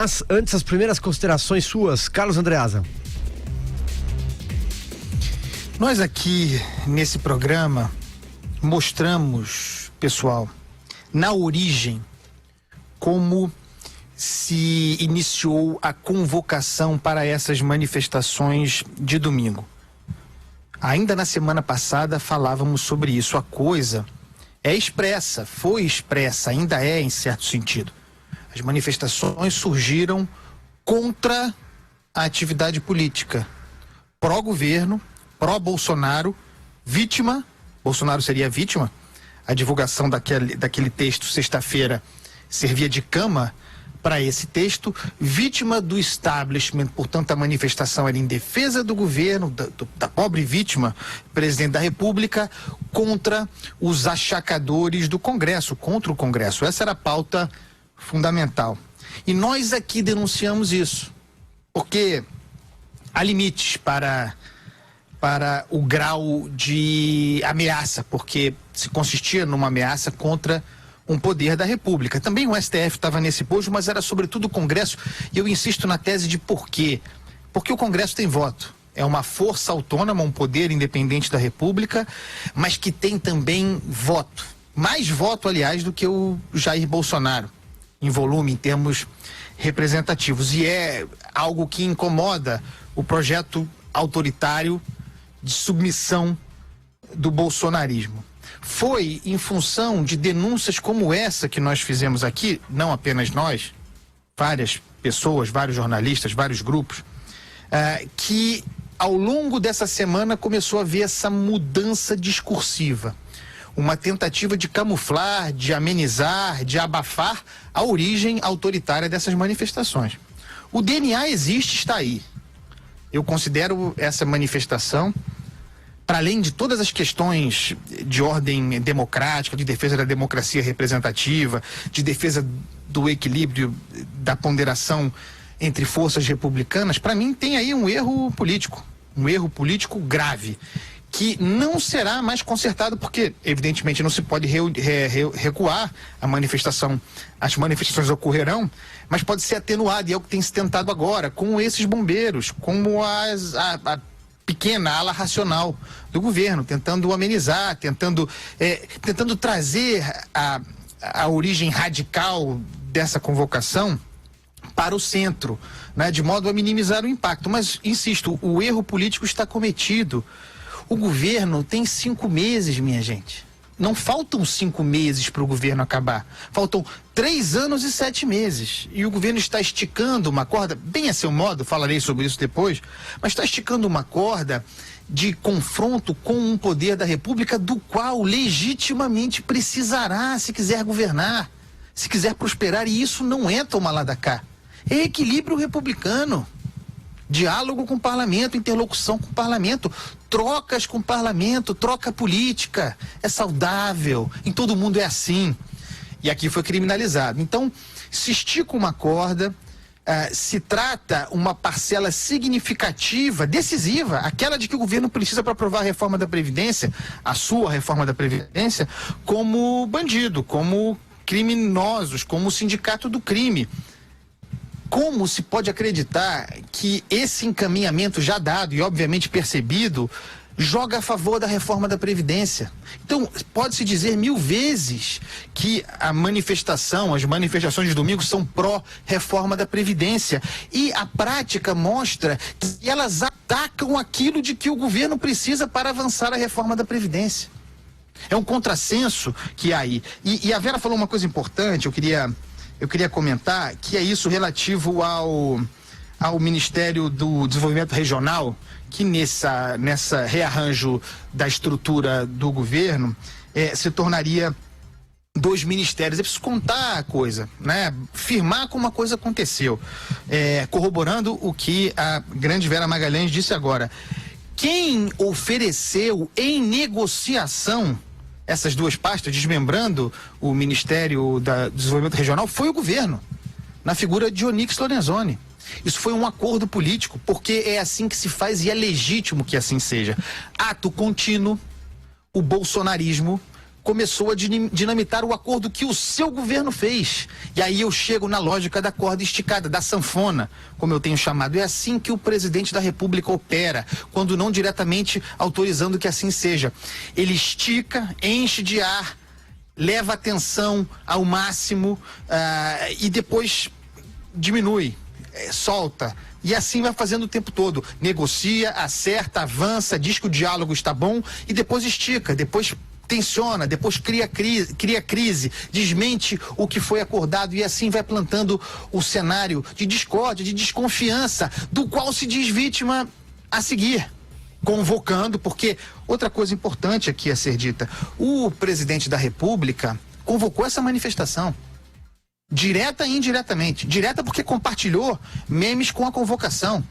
Mas antes, as primeiras considerações suas, Carlos Andreasa. Nós aqui nesse programa mostramos, pessoal, na origem, como se iniciou a convocação para essas manifestações de domingo. Ainda na semana passada falávamos sobre isso. A coisa é expressa, foi expressa, ainda é em certo sentido. As manifestações surgiram contra a atividade política, pró-governo, pró-Bolsonaro, vítima, Bolsonaro seria vítima, a divulgação daquele texto sexta-feira servia de cama para esse texto, vítima do establishment, portanto a manifestação era em defesa do governo, da pobre vítima, presidente da República, contra os achacadores do Congresso, contra o Congresso. Essa era a pauta fundamental. E nós aqui denunciamos isso, porque há limites para o grau de ameaça, porque se consistia numa ameaça contra um poder da República. Também o STF estava nesse bojo, mas era sobretudo o Congresso, e eu insisto na tese de por quê. Porque o Congresso tem voto. É uma força autônoma, um poder independente da República, mas que tem também voto. Mais voto, aliás, do que o Jair Bolsonaro, em volume, em termos representativos. E é algo que incomoda o projeto autoritário de submissão do bolsonarismo. Foi em função de denúncias como essa que nós fizemos aqui, não apenas nós, várias pessoas, vários jornalistas, vários grupos, que ao longo dessa semana começou a haver essa mudança discursiva. Uma tentativa de camuflar, de amenizar, de abafar a origem autoritária dessas manifestações. O DNA existe, está aí. Eu considero essa manifestação, para além de todas as questões de ordem democrática, de defesa da democracia representativa, de defesa do equilíbrio, da ponderação entre forças republicanas, para mim tem aí um erro político grave, que não será mais consertado, porque evidentemente não se pode recuar a manifestação. As manifestações ocorrerão, mas pode ser atenuado, e é o que tem se tentado agora com esses bombeiros, como a pequena ala racional do governo, tentando amenizar, tentando trazer a origem radical dessa convocação para o centro, né, de modo a minimizar o impacto. Mas, insisto, o erro político está cometido. O governo tem 5 meses, minha gente. Não faltam 5 meses para o governo acabar. Faltam 3 anos e 7 meses. E o governo está esticando uma corda, bem a seu modo, falarei sobre isso depois, mas está esticando uma corda de confronto com um poder da República do qual legitimamente precisará se quiser governar, se quiser prosperar. E isso não é tomar lá da cá. É equilíbrio republicano. Diálogo com o parlamento, interlocução com o parlamento, trocas com o parlamento, troca política. É saudável, em todo mundo é assim. E aqui foi criminalizado. Então, se estica uma corda, se trata uma parcela significativa, decisiva, aquela de que o governo precisa para aprovar a reforma da Previdência, a sua reforma da Previdência, como bandido, como criminosos, como sindicato do crime. Como se pode acreditar que esse encaminhamento já dado e obviamente percebido joga a favor da reforma da Previdência? Então, pode-se dizer 1000 vezes que as manifestações de domingo são pró-reforma da Previdência. E a prática mostra que elas atacam aquilo de que o governo precisa para avançar a reforma da Previdência. É um contrassenso que há aí. E a Vera falou uma coisa importante, eu queria comentar, que é isso relativo ao Ministério do Desenvolvimento Regional, que nessa rearranjo da estrutura do governo se tornaria 2 ministérios. É preciso contar a coisa, né? Firmar como a coisa aconteceu, corroborando o que a grande Vera Magalhães disse agora. Quem ofereceu em negociação essas 2 pastas, desmembrando o Ministério do Desenvolvimento Regional, foi o governo, na figura de Onyx Lorenzoni. Isso foi um acordo político, porque é assim que se faz e é legítimo que assim seja. Ato contínuo, o bolsonarismo começou a dinamitar o acordo que o seu governo fez. E aí eu chego na lógica da corda esticada, da sanfona, como eu tenho chamado. É assim que o presidente da República opera, quando não diretamente autorizando que assim seja. Ele estica, enche de ar, leva a tensão ao máximo e depois diminui, solta. E assim vai fazendo o tempo todo. Negocia, acerta, avança, diz que o diálogo está bom e depois estica, depois tensiona, depois cria crise, desmente o que foi acordado e assim vai plantando o cenário de discórdia, de desconfiança, do qual se diz vítima a seguir. Convocando, porque outra coisa importante aqui a ser dita, o presidente da República convocou essa manifestação. Direta e indiretamente. Direta porque compartilhou memes com a convocação.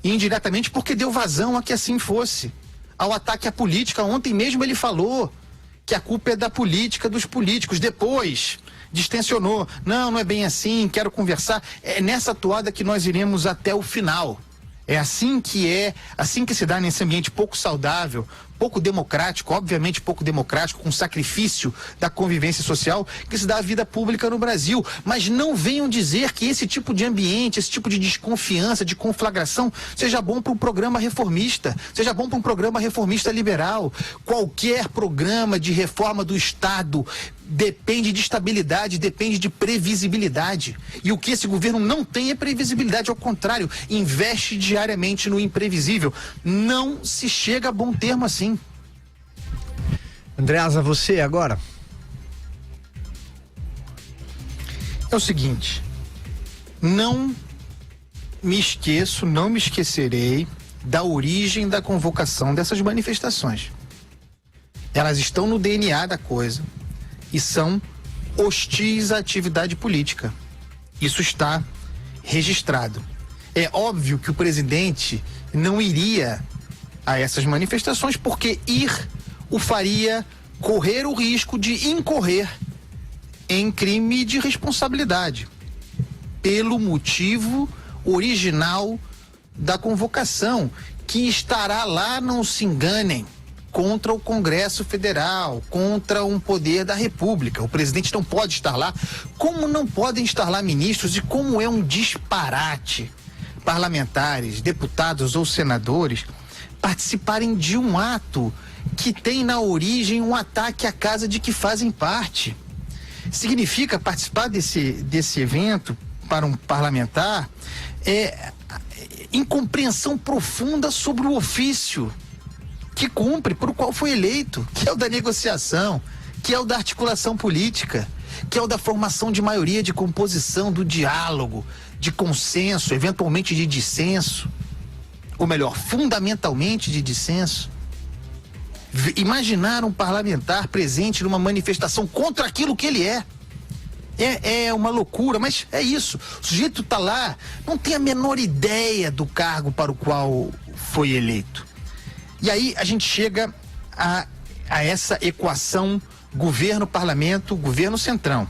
E indiretamente porque deu vazão a que assim fosse. Ao ataque à política. Ontem mesmo ele falou que a culpa é da política, dos políticos. Depois distensionou. Não é bem assim, quero conversar. É nessa toada que nós iremos até o final. É assim que se dá nesse ambiente pouco saudável, pouco democrático, obviamente pouco democrático, com sacrifício da convivência social, que se dá a vida pública no Brasil. Mas não venham dizer que esse tipo de ambiente, esse tipo de desconfiança, de conflagração, seja bom para um programa reformista, seja bom para um programa reformista liberal. Qualquer programa de reforma do Estado depende de estabilidade, depende de previsibilidade. E o que esse governo não tem é previsibilidade, ao contrário, investe diariamente no imprevisível. Não se chega a bom termo assim. Andreasa, você agora? É o seguinte, não me esquecerei da origem da convocação dessas manifestações. Elas estão no DNA da coisa e são hostis à atividade política. Isso está registrado. É óbvio que o presidente não iria a essas manifestações, porque ir o faria correr o risco de incorrer em crime de responsabilidade, pelo motivo original da convocação, que estará lá, não se enganem, contra o Congresso Federal, contra um poder da República. O presidente não pode estar lá, como não podem estar lá ministros, e como é um disparate parlamentares, deputados ou senadores participarem de um ato que tem na origem um ataque à casa de que fazem parte. Significa participar desse evento para um parlamentar incompreensão profunda sobre o ofício que cumpre, por qual foi eleito, que é o da negociação, que é o da articulação política, que é o da formação de maioria, de composição, do diálogo, de consenso, eventualmente de dissenso, ou melhor, fundamentalmente de dissenso. Imaginar um parlamentar presente numa manifestação contra aquilo que ele é uma loucura, mas é isso. O sujeito está lá, não tem a menor ideia do cargo para o qual foi eleito. E aí a gente chega a essa equação governo-parlamento, governo-centrão.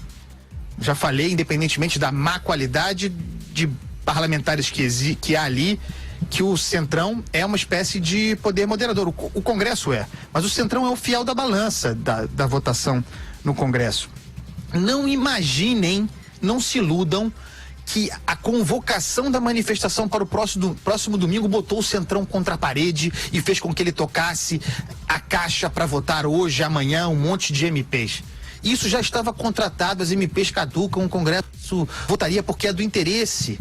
Já falei, independentemente da má qualidade de parlamentares que há ali, que o centrão é uma espécie de poder moderador. O Congresso mas o centrão é o fiel da balança da votação no Congresso. Não imaginem, não se iludam que a convocação da manifestação para o próximo domingo botou o centrão contra a parede e fez com que ele tocasse a caixa para votar hoje, amanhã, um monte de MPs. Isso já estava contratado, as MPs caducam, o Congresso votaria porque é do interesse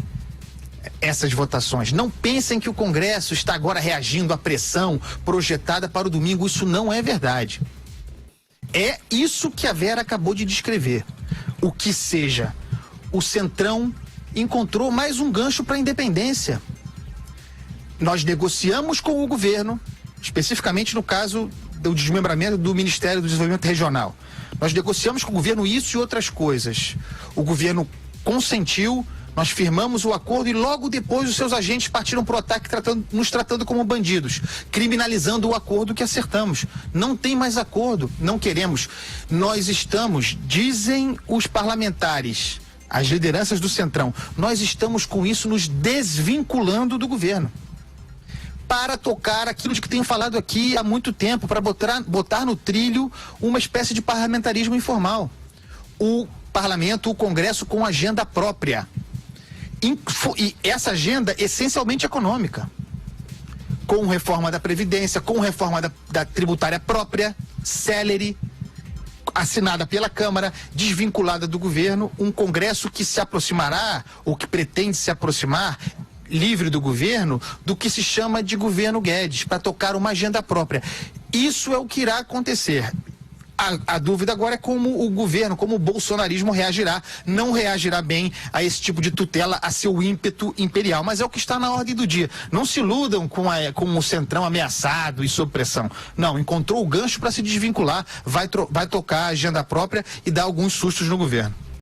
essas votações. Não pensem que o Congresso está agora reagindo à pressão projetada para o domingo, isso não é verdade. É isso que a Vera acabou de descrever. O que seja, o centrão encontrou mais um gancho para a independência. Nós negociamos com o governo, especificamente no caso do desmembramento do Ministério do Desenvolvimento Regional. Nós negociamos com o governo isso e outras coisas. O governo consentiu, nós firmamos o acordo e logo depois os seus agentes partiram para o ataque nos tratando como bandidos, criminalizando o acordo que acertamos. Não tem mais acordo, não queremos. Nós estamos, dizem os parlamentares, as lideranças do Centrão, nós estamos com isso nos desvinculando do governo. para tocar aquilo de que tenho falado aqui há muito tempo, para botar no trilho uma espécie de parlamentarismo informal. O parlamento, o Congresso com agenda própria. E essa agenda essencialmente econômica. Com reforma da Previdência, com reforma da tributária própria, célere, assinada pela Câmara, desvinculada do governo, um Congresso que se aproximará, ou que pretende se aproximar, livre do governo, do que se chama de governo Guedes, para tocar uma agenda própria. Isso é o que irá acontecer. A dúvida agora é como o governo, como o bolsonarismo reagirá. Não reagirá bem a esse tipo de tutela, a seu ímpeto imperial. Mas é o que está na ordem do dia. Não se iludam com o Centrão ameaçado e sob pressão. Não, encontrou o gancho para se desvincular, vai tocar a agenda própria e dar alguns sustos no governo.